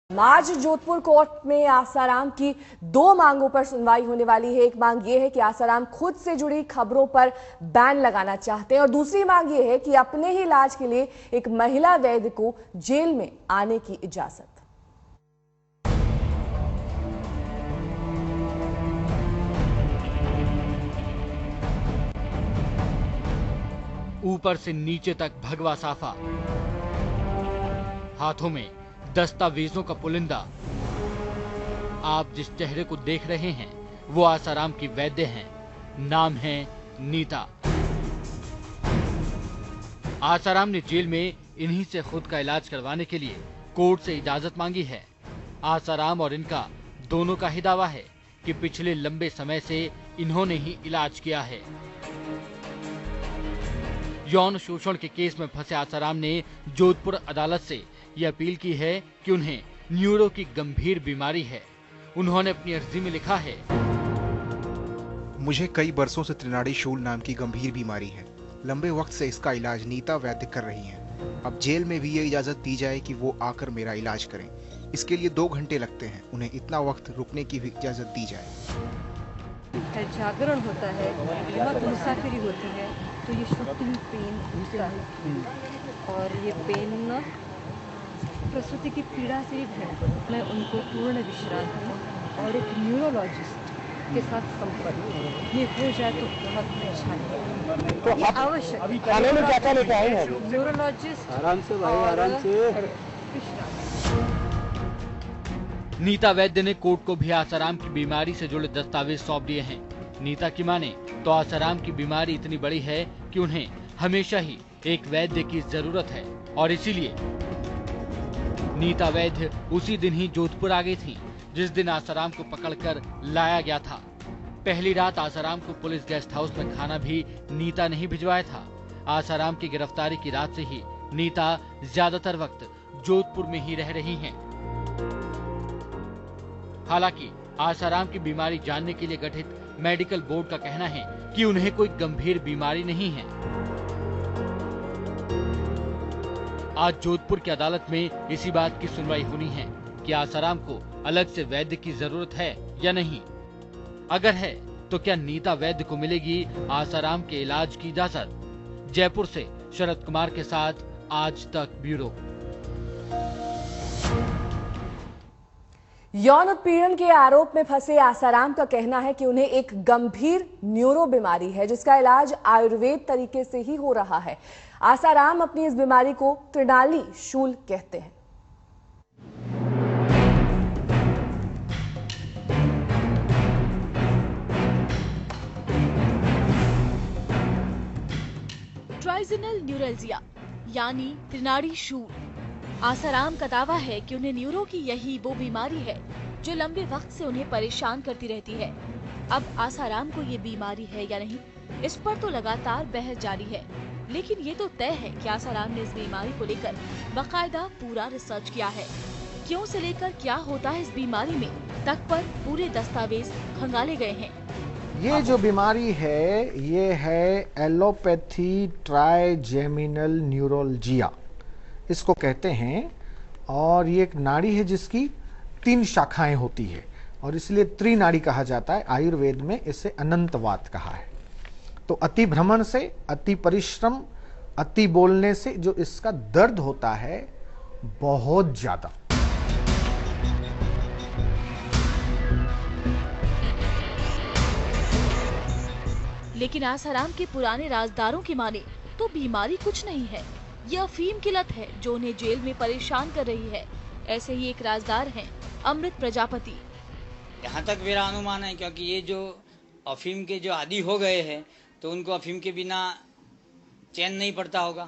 आज जोधपुर कोर्ट में आसाराम की दो मांगों पर सुनवाई होने वाली है। एक मांग ये है कि आसाराम खुद से जुड़ी खबरों पर बैन लगाना चाहते हैं और दूसरी मांग ये है कि अपने ही इलाज के लिए एक महिला वैद्य को जेल में आने की इजाजत। ऊपर से नीचे तक भगवा साफा, हाथों में दस्तावेजों का पुलिंदा। आप जिस चेहरे को देख रहे हैं वो आसाराम की वैद्य हैं। नाम है नीता। आसाराम ने जेल में इन्हीं से खुद का इलाज करवाने के लिए कोर्ट से इजाजत मांगी है। आसाराम और इनका दोनों का ही दावा है कि पिछले लंबे समय से इन्होंने ही इलाज किया है। यौन शोषण के केस में फंसे आसाराम ने जोधपुर अदालत से ये अपील की है कि उन्हें न्यूरो की गंभीर बीमारी है। उन्होंने अपनी अर्जी में लिखा है, मुझे कई बरसों से त्रिनाड़ी शूल नाम की गंभीर बीमारी है। लंबे वक्त से इसका इलाज नीता वैद्य कर रही हैं। अब जेल में भी ये इजाजत दी जाए कि वो आकर मेरा इलाज करें। इसके लिए 2 घंटे लगते हैं। उन्हें इतना वक्त रुकने की भी इजाजत दी जाए। जागरण होता है, मुसाफिरी होती है, तो ये शूटिंग पेन होता है और ये पेन प्रसूति की पीड़ा से मैं उनको पूर्ण विश्रांति और एक न्यूरोलॉजिस्ट के साथ संपर्क ये हो जाए तो बहुत अच्छा है। तो ये आवश्यक खाने में क्या लेके आए हैं? न्यूरोलॉजिस्ट आराम से भाई, आराम से। नीता वैद्य ने कोर्ट को भी आसाराम की बीमारी से जुड़े दस्तावेज सौंप दिए हैं। नीता की माने तो आसाराम की बीमारी इतनी बड़ी है कि उन्हें हमेशा ही एक वैद्य की जरूरत है और इसीलिए नीता वैद्य उसी दिन ही जोधपुर आ गई थी जिस दिन आसाराम को पकड़कर लाया गया था। पहली रात आसाराम को पुलिस गेस्ट हाउस में खाना भी नीता ने ही भिजवाया था। आसाराम की गिरफ्तारी की रात से ही नीता ज्यादातर वक्त जोधपुर में ही रह रही हैं। हालांकि आसाराम की बीमारी जानने के लिए गठित मेडिकल बोर्ड का कहना है कि उन्हें कोई गंभीर बीमारी नहीं है। आज जोधपुर की अदालत में इसी बात की सुनवाई होनी है कि आसाराम को अलग से वैद्य की जरूरत है या नहीं। अगर है तो क्या नीता वैद्य को मिलेगी आसाराम के इलाज की इजाजत। जयपुर से शरद कुमार के साथ आज तक ब्यूरो। यौन उत्पीड़न के आरोप में फंसे आसाराम का कहना है कि उन्हें एक गंभीर न्यूरो बीमारी है जिसका इलाज आयुर्वेद तरीके से ही हो रहा है। आसाराम अपनी इस बीमारी को त्रिनाड़ी शूल कहते हैं। ट्राइजेनल न्यूरल्जिया यानी त्रिनाड़ी शूल। आसाराम का दावा है कि उन्हें न्यूरो की यही वो बीमारी है जो लंबे वक्त से उन्हें परेशान करती रहती है। अब आसाराम को ये बीमारी है या नहीं, इस पर तो लगातार बहस जारी है, लेकिन ये तो तय है कि आसाराम ने इस बीमारी को लेकर बाकायदा पूरा रिसर्च किया है। क्यों से लेकर क्या होता है इस बीमारी में तक पर पूरे दस्तावेज खंगाले गए हैं। ये जो बीमारी है ये है एलोपैथी ट्राइजेमिनल न्यूरोलजिया इसको कहते हैं और ये एक नाड़ी है जिसकी 3 शाखाएं होती है और इसलिए त्रिनाड़ी कहा जाता है। आयुर्वेद में इसे अनंतवात कहा है। तो अति भ्रमण से, अति परिश्रम, अति बोलने से जो इसका दर्द होता है बहुत ज्यादा। लेकिन आसाराम के पुराने राजदारों की माने तो बीमारी कुछ नहीं है, ये अफीम की लत है जो उन्हें जेल में परेशान कर रही है। ऐसे ही एक राजदार हैं अमृत प्रजापति। यहाँ तक मेरा अनुमान है क्योंकि ये जो अफीम के जो आदी हो गए हैं तो उनको अफीम के बिना चैन नहीं पड़ता होगा।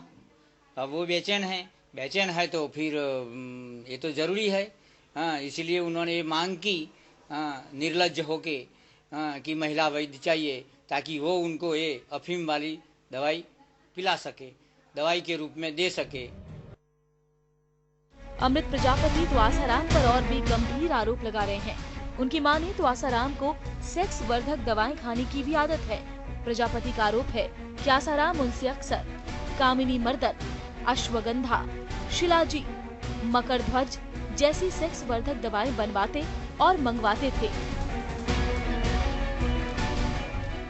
अब वो बेचैन है तो फिर ये तो जरूरी है। इसीलिए उन्होंने ये मांग की निर्लज्ज होके कि महिला वैद्य चाहिए ताकि वो उनको ये अफीम वाली दवाई पिला सके, दवाई के रूप में दे सके। अमृत प्रजापति तो आसाराम पर और भी गंभीर आरोप लगा रहे हैं। उनकी माने तो आसाराम को सेक्स वर्धक दवाएं खाने की भी आदत है। प्रजापति का आरोप है कि आसाराम उनसे अक्सर कामिनी मर्दन, अश्वगंधा, शिलाजी, मकरध्वज, जैसी सेक्स वर्धक दवाएं बनवाते और मंगवाते थे।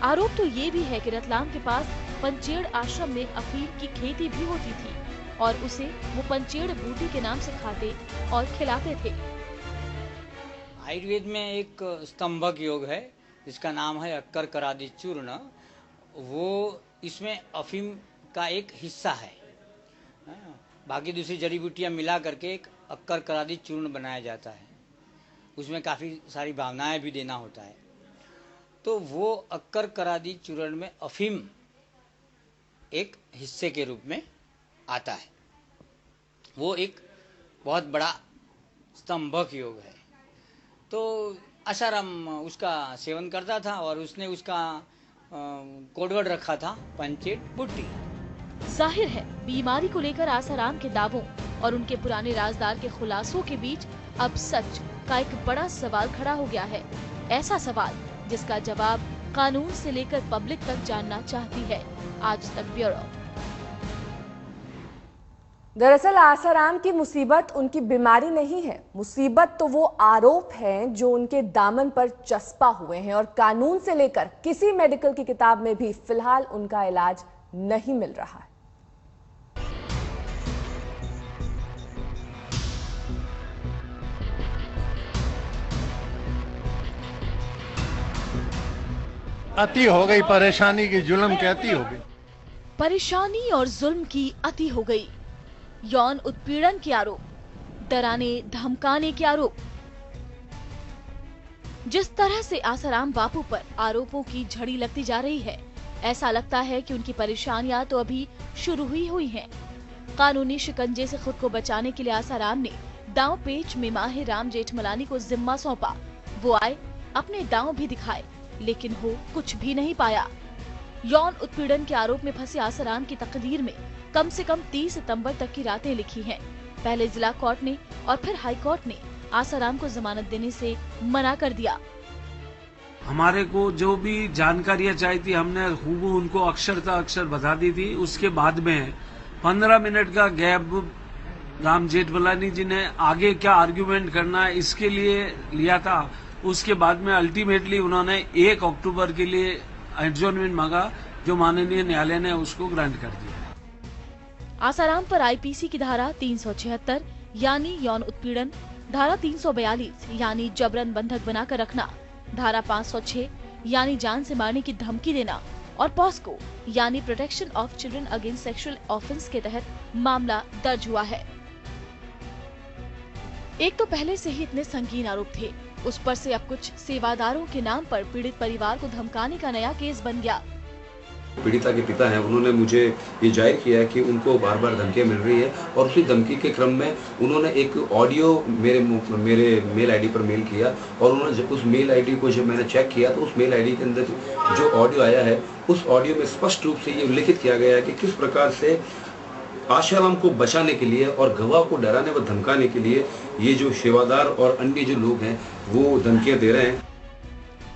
आरोप तो ये भी है कि रतलाम के पास पंचेड़ आश्रम में अफीम की खेती भी होती थी और उसे वो पंचेड़ बूटी के नाम से खाते और खिलाते थे। आयुर्वेद में एक स्तंभक योग है जिसका नाम है अक्कर करादी चूर्ण। वो इसमें अफीम का एक हिस्सा है। बाकी दूसरी जड़ी बूटियां मिला करके एक अक्कर करादी चूर्ण बनाया जाता है। उसमें काफी सारी भावनाएं भी देना होता है। तो वो अक्कर करादी चूर्ण में अफीम एक हिस्से के रूप में आता है। वो एक बहुत बड़ा स्तंभक योग है। तो आसाराम उसका सेवन करता था और उसने उसका कोडवर्ड रखा था पंचेड़ बूटी। जाहिर है बीमारी को लेकर आसाराम के दावों और उनके पुराने राजदार के खुलासों के बीच अब सच का एक बड़ा सवाल खड़ा हो गया है। ऐसा सवाल जिसका जवाब कानून से लेकर पब्लिक तक जानना चाहती है आज तक ब्यूरो। दरअसल आसाराम की मुसीबत उनकी बीमारी नहीं है, मुसीबत तो वो आरोप हैं जो उनके दामन पर चस्पा हुए हैं और कानून से लेकर किसी मेडिकल की किताब में भी फिलहाल उनका इलाज नहीं मिल रहा है। अति हो गई, परेशानी की जुल्म की अति हो गई। परेशानी और जुल्म की अति हो गई। यौन उत्पीड़न के आरोप, डराने धमकाने के आरोप। जिस तरह से आसाराम बापू पर आरोपों की झड़ी लगती जा रही है, ऐसा लगता है कि उनकी परेशानियां तो अभी शुरू हुई हैं। कानूनी शिकंजे से खुद को बचाने के लिए आसाराम ने दांव पेच में माहिर राम जेठमलानी को जिम्मा सौंपा। वो आए, अपने दांव भी दिखाए, लेकिन हो कुछ भी नहीं पाया। यौन उत्पीड़न के आरोप में फंसे आसाराम की तकदीर में कम से कम 30 सितंबर तक की रातें लिखी हैं। पहले जिला कोर्ट ने और फिर हाई कोर्ट ने आसाराम को जमानत देने से मना कर दिया। हमारे को जो भी जानकारियां चाहिए थी हमने हूबहू उनको अक्षर बता दी थी। उसके बाद में 15 मिनट का गैप राम जेठमलानी जी ने आगे क्या आर्ग्यूमेंट करना है इसके लिए लिया था। उसके बाद में अल्टीमेटली उन्होंने 1 अक्टूबर के लिए एडजॉर्नमेंट मांगा, जो माननीय न्यायालय ने उसको ग्रांट कर दिया। आसाराम पर आईपीसी की धारा 376 यानी यौन उत्पीड़न, धारा 342 यानी जबरन बंधक बनाकर रखना, धारा 506 यानी जान से मारने की धमकी देना और पॉस्को यानी protection of children against sexual offence के तहत मामला दर्ज हुआ है। एक तो पहले से ही इतने संगीन आरोप थे, उस पर से अब कुछ सेवादारों के नाम पर पीड़ित परिवार को धमकाने का नया केस बन गया। पीड़िता के पिता हैं, उन्होंने मुझे ये जाहिर किया कि उनको बार बार धमकियां मिल रही है और उसी धमकी के क्रम में उन्होंने एक ऑडियो मेरे मेल आईडी पर मेल किया और उन्होंने उस मेल आईडी को जब मैंने चेक किया तो उस मेल आईडी के अंदर जो ऑडियो आया है उस ऑडियो में स्पष्ट रूप से ये उल्लिखित किया गया है कि किस प्रकार से आसाराम को बचाने के लिए और गवाह को डराने व धमकाने के लिए ये जो सेवादार और अन्य जो लोग हैं वो धमकियां दे रहे हैं।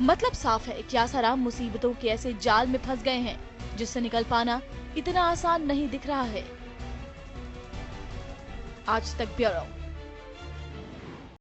मतलब साफ है कि आसाराम मुसीबतों के ऐसे जाल में फंस गए हैं जिससे निकल पाना इतना आसान नहीं दिख रहा है। आज तक ब्यूरो।